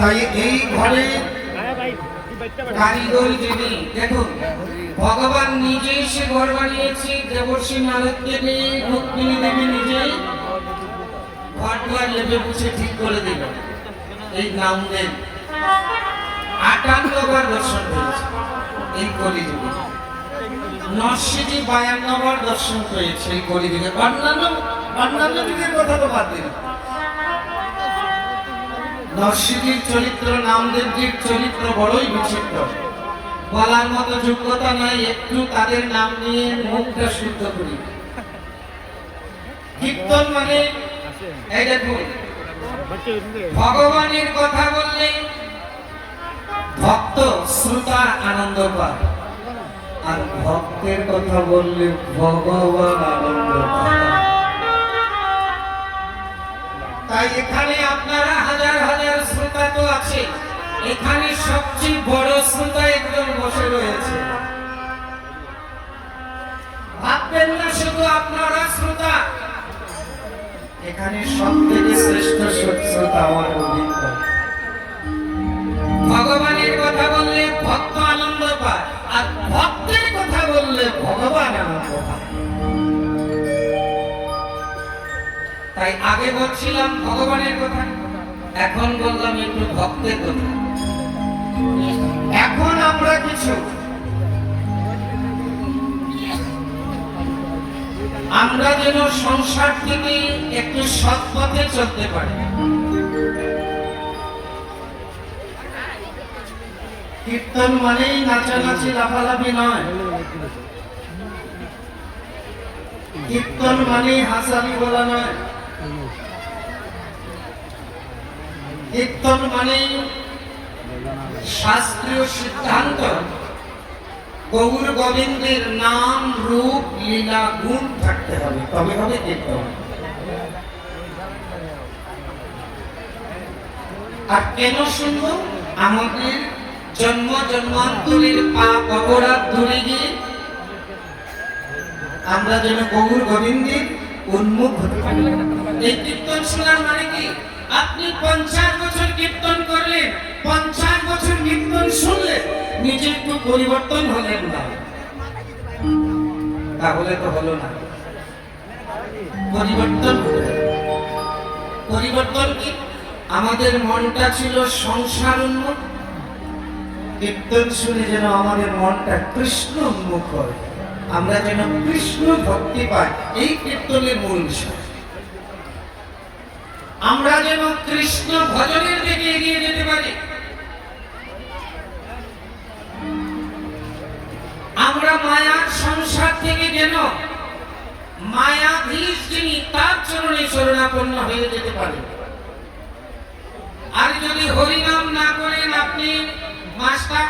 তাই এই ঘরে কারিগর যিনি, দেখুন ভগবান নিজেই সে ঘর বানিয়েছে। দেবর্ষী নারদকে নিয়ে রুক্মিণী দেবী নিজেই ঘর দুয়ার লেপে পুছে ঠিক করে দিল। এই নামদেব 58 বার দর্শন পেয়েছে এই কলিযুগে। নরসিংহী 52 বার দর্শন পেয়েছে এই কলিযুগে। অন্যান্য যুগের কথা তো বাদ দিন। নরসিংহীর চরিত্র, নামদেবজির চরিত্র বড়ই বিচিত্র, বলার মতো যোগ্যতা নাই। একটু তাদের নাম নিয়ে মুখটা শুদ্ধ করি। কীর্তন মানে এই দেখুন, ভগবানের কথা বললে ভক্ত শ্রোতা আনন্দ পায়, আর ভক্তের কথা বললে ভগবান আনন্দ পায়। তাই এখানে আপনারা হাজার হাজার শ্রোতা তো আছে, এখানে সবচেয়ে বড় শ্রোতা একজন বসে রয়েছে। ভাববেন না শুধু আপনারা শ্রোতা, এখানে সব থেকে শ্রেষ্ঠ শ্রোতা আমার গোবিন্দ। ভগবানের কথা বললে ভক্ত আনন্দ পায়, আর ভক্তের কথা বললে ভগবান আনন্দ পায়। তাই আগে বলছিলাম ভগবানের কথা, এখন বললাম একটু ভক্তের কথা। এখন আমরা কিছু আমরা যেন সংসার থেকে একটু সৎ পথে চলতে পারি। কীর্তন মানেই নাচানাচি লাফালাফি নয়, কীর্তন মানেই হাসালি বলা নয়, কীর্তন মানেই শাস্ত্রীয় সিদ্ধান্ত গৌর গোবিন্দের নাম রূপ লীলা গুণ থাকতে হবে, তবে হবে কীর্তন। আর কেন শুনবো? আমাদের জন্ম জন্মান্তরের পাপ অপরাধ ধরে গিয়ে আমরা যেন গৌর গোবিন্দের উন্মুখ হতে পারি। এই কীর্তন শোনার মানে কি? আপনি 50 বছর কীর্তন করলেন, 50 বছর কীর্তন শুনলেন, নিজে একটু পরিবর্তন হলেন না, তাহলে তো হলো না। পরিবর্তন কি? আমাদের মনটা ছিল সংসার উন্মুখ, কীর্তন শুনে যেন আমাদের মনটা কৃষ্ণ উন্মুখ হয়, আমরা যেন কৃষ্ণ ভক্তি পাই। এই কীর্তনের মূল বিষয়। আমরা যেন কৃষ্ণ ভজনের দিকে এগিয়ে যেতে পারি। আমরা মায়ার সংসার থেকে যেন মায়াধীশ যিনি তার চরণে শরণাপন্ন হয়ে যেতে পারি। আর যদি হরিনাম না করেন, আপনি মাস্টার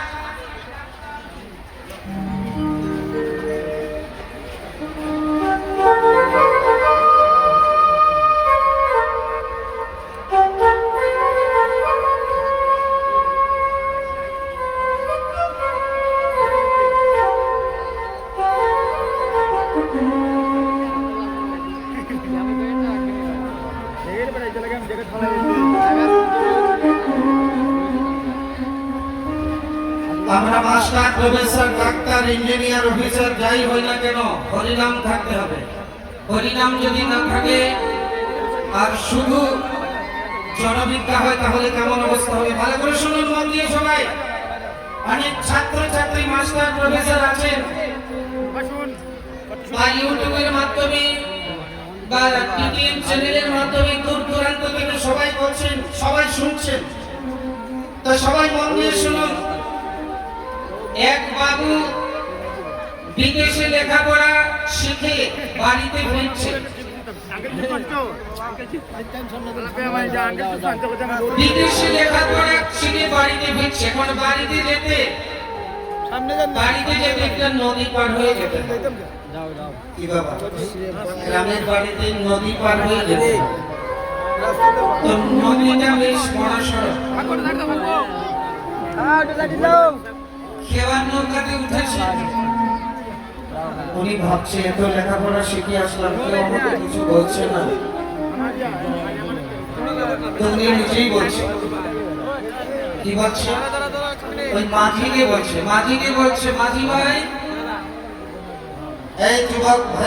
আমরা master, professor, doctor, engineer, officer যাই হই না কেন, হরিনাম থাকতে হবে। হরিনাম যদি না থাকে আর শুধু জনবিদ্যা হয়, তাহলে কেমন অবস্থা হবে? ভালো করে শুনুন মন দিয়ে সবাই। অনেক ছাত্র ছাত্রী, মাস্টার, প্রফেসর আছেন, বা ইউটিউবের মাধ্যমে বা টিভিএন চ্যানেলের মাধ্যমে দূর দূরান্ত থেকে সবাই বলছেন, সবাই শুনছেন। তো সবাই মন দিয়ে শুনুন। এক বাবু বিদেশে লেখাপড়া শিখে বাড়িতে ফিরছে। বিদেশে লেখাপড়া শিখে বাড়িতে ফিরছে। এখন বাড়িতে যেতে একটা নদী পার হয়ে যেতে, কি বাবা, গ্রামের বাড়িতে নদী পার হয়ে যেতে। তো নদীটা বেশ বড় সড়ো, খেওয়ার নৌকাতে উঠেছে। উনি ভাবছে এত লেখাপড়া শিখে আসলাম, কেউ আমাকে কিছু বলছে না। তো উনি নিজেই বলছে, কি বলছে? ওই মাঝিকে বলছে, মাঝি ভাই, এই যুবক ভাই